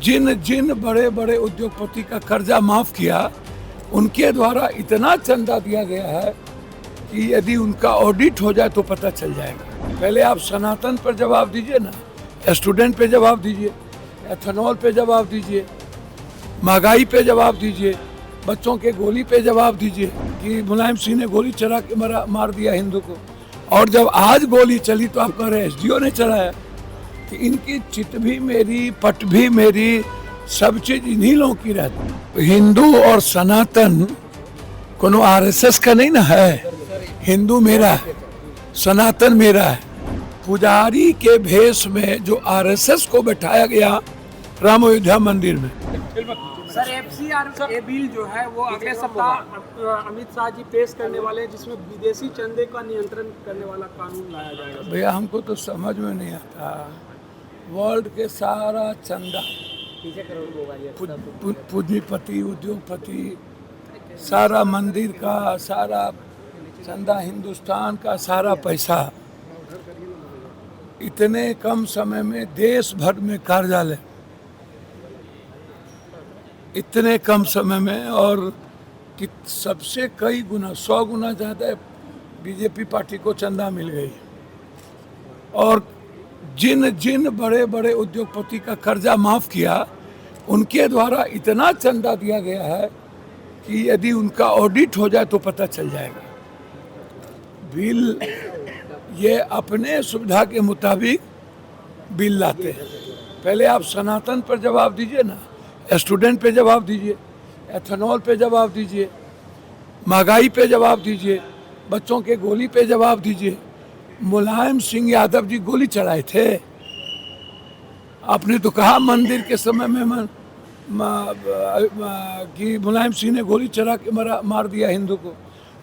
जिन जिन बड़े बड़े उद्योगपति का कर्जा माफ किया, उनके द्वारा इतना चंदा दिया गया है कि यदि उनका ऑडिट हो जाए तो पता चल जाएगा। पहले आप सनातन पर जवाब दीजिए ना, स्टूडेंट पे जवाब दीजिए, एथेनॉल पे जवाब दीजिए, महंगाई पे जवाब दीजिए, बच्चों के गोली पे जवाब दीजिए कि मुलायम सिंह ने गोली चला के मार दिया हिंदू को। और जब आज गोली चली तो आप कह रहे एसडीओ ने चलाया। कि इनकी चित भी मेरी, पट भी मेरी, सब चीज इन्हीं लोगों की रहती। हिंदू और सनातन कोनो आरएसएस का नहीं ना है। हिंदू मेरा है, सनातन मेरा है। पुजारी के भेष में जो आरएसएस को बैठाया गया राम अयोध्या मंदिर में। सर एफसीआर ये बिल जो है वो अगले सप्ताह अमित शाह जी पेश करने वाले हैं, जिसमें विदेशी चंदे का नियंत्रण करने वाला कानून लाया जाएगा। भैया हमको तो समझ में नहीं आता। वर्ल्ड के सारा चंदा, पूंजीपति, उद्योगपति, सारा मंदिर का सारा चंदा, हिंदुस्तान का सारा पैसा इतने कम समय में देश भर में कार्यालय, इतने कम समय में, और कि सबसे कई गुना, 100 गुना ज़्यादा बीजेपी पार्टी को चंदा मिल गई। और जिन जिन बड़े बड़े उद्योगपति का कर्जा माफ किया, उनके द्वारा इतना चंदा दिया गया है कि यदि उनका ऑडिट हो जाए तो पता चल जाएगा। बिल ये अपने सुविधा के मुताबिक बिल लाते हैं। पहले आप सनातन पर जवाब दीजिए ना, स्टूडेंट पे जवाब दीजिए, एथेनॉल पे जवाब दीजिए, महंगाई पे जवाब दीजिए, बच्चों के गोली पे जवाब दीजिए। मुलायम सिंह यादव जी गोली चलाए थे। आपने तो कहा मंदिर के समय में कि मुलायम सिंह ने गोली चला के मार दिया हिंदू को।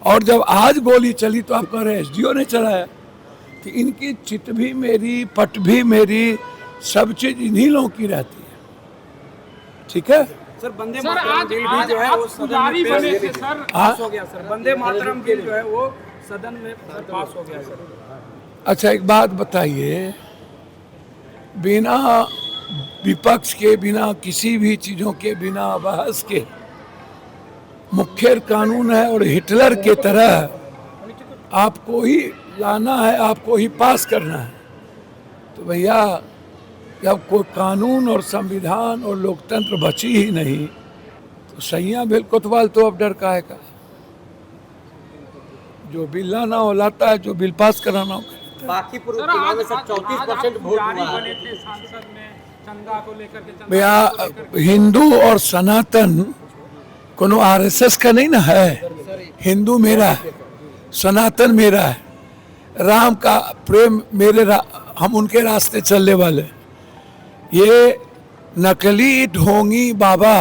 और जब आज गोली चली तो आप कह रहे एसडीओ ने चलाया। कि इनकी चित भी मेरी, पट भी मेरी, सब चीज इन्हीं लोगों की रहती है। ठीक है सर, वंदे मातरम बिल भी जो है वो सदन में पास हो गया। सर वंदे मातरम बिल जो है वो सदन में पास हो गया। सर अच्छा एक बात बताइए, बिना विपक्ष के, बिना किसी भी चीज़ों के, बिना बहस के मुख्य कानून है और हिटलर के तरह आपको ही लाना है, आपको ही पास करना है। तो भैया जब कोई कानून और संविधान और लोकतंत्र बची ही नहीं तो सैया बिल कोतवाल तो अब डर काहे का। जो बिल लाना हो लाता है, जो बिल पास कराना हो। बाकी पूरे चुनाव में 34% वोट बने थे सांसद में चंदा को लेकर के। भैया हिंदू और सनातन कोनो आरएसएस का नहीं ना है। हिंदू मेरा है, सनातन मेरा है। राम का प्रेम मेरे, हम उनके रास्ते चलने वाले। ये नकली ढोंगी बाबा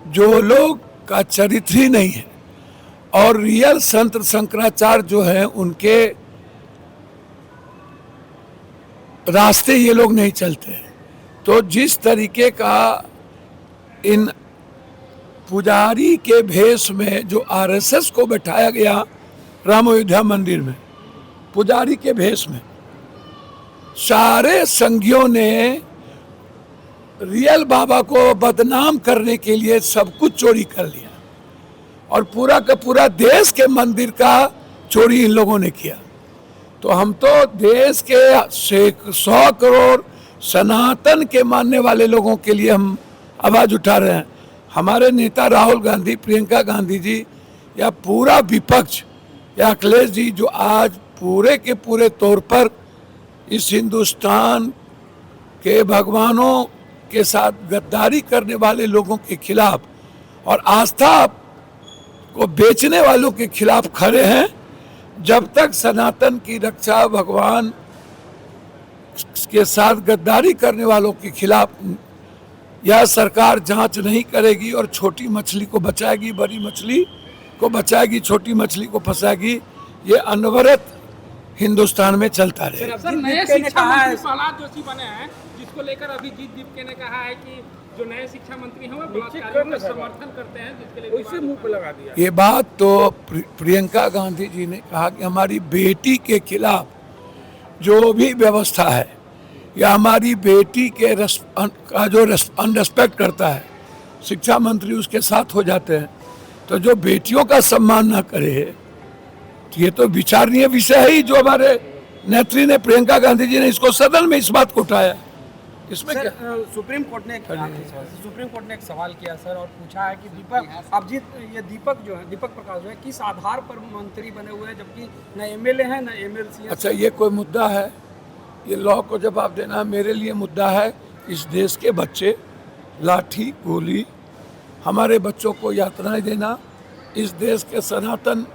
जो लोग का चरित्र ही नहीं है, और रियल संत शंकराचार्य जो है उनके रास्ते ये लोग नहीं चलते। तो जिस तरीके का इन पुजारी के भेष में जो आरएसएस को बैठाया गया राम अयोध्या मंदिर में, पुजारी के भेष में, सारे संघियों ने रियल बाबा को बदनाम करने के लिए सब कुछ चोरी कर लिया। और पूरा का पूरा देश के मंदिर का चोरी इन लोगों ने किया। तो हम तो देश के 100 करोड़ सनातन के मानने वाले लोगों के लिए हम आवाज़ उठा रहे हैं। हमारे नेता राहुल गांधी, प्रियंका गांधी जी, या पूरा विपक्ष, या अखिलेश जी, जो आज पूरे के पूरे तौर पर इस हिंदुस्तान के भगवानों के साथ गद्दारी करने वाले लोगों के खिलाफ और आस्था को बेचने वालों के खिलाफ खड़े हैं। जब तक सनातन की रक्षा, भगवान के साथ गद्दारी करने वालों के खिलाफ यह सरकार जांच नहीं करेगी और छोटी मछली को बचाएगी, बड़ी मछली को बचाएगी, छोटी मछली को फंसाएगी, ये अनवरत हिंदुस्तान में चलता रहेगा। सर नए शिक्षा मंत्री प्रहलाद जोशी बने हैं, जिसको लेकर अभिजीत दीपके ने कहा है कि जो नए शिक्षा मंत्री हैं वो बलात्कारियों का समर्थन करते हैं, जिसके लिए उसे मुंह पे लगा दिया। ये बात तो प्रियंका गांधी जी ने कहा कि हमारी बेटी के खिलाफ जो भी व्यवस्था है, या हमारी बेटी के का जो अनरेस्पेक्ट करता है, शिक्षा मंत्री उसके साथ हो जाते हैं, तो जो बेटियों का सम्मान ना करे, तो ये तो विचारणीय विषय है ही। जो हमारे नेत्री ने, प्रियंका गांधी जी ने इसको सदन में इस बात को उठाया, इसमें सर, क्या? सुप्रीम कोर्ट ने एक सवाल किया सर, और पूछा है कि दीपक अभिजीत, ये दीपक जो है, दीपक प्रकाश जो है, किस आधार पर मंत्री बने हुए हैं, जबकि न एमएलए हैं न एमएलसी हैं। अच्छा, ये कोई मुद्दा है? ये लॉ को जवाब देना मेरे लिए मुद्दा है। इस देश के बच्चे, लाठी गोली, हमारे बच्चों को यातनाएं देना, इस देश के सनातन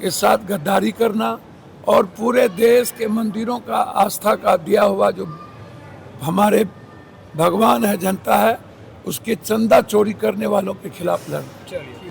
के साथ गद्दारी करना, और पूरे देश के मंदिरों का आस्था का दिया हुआ जो हमारे भगवान है, जनता है, उसके चंदा चोरी करने वालों के खिलाफ लड़ना। चलिए।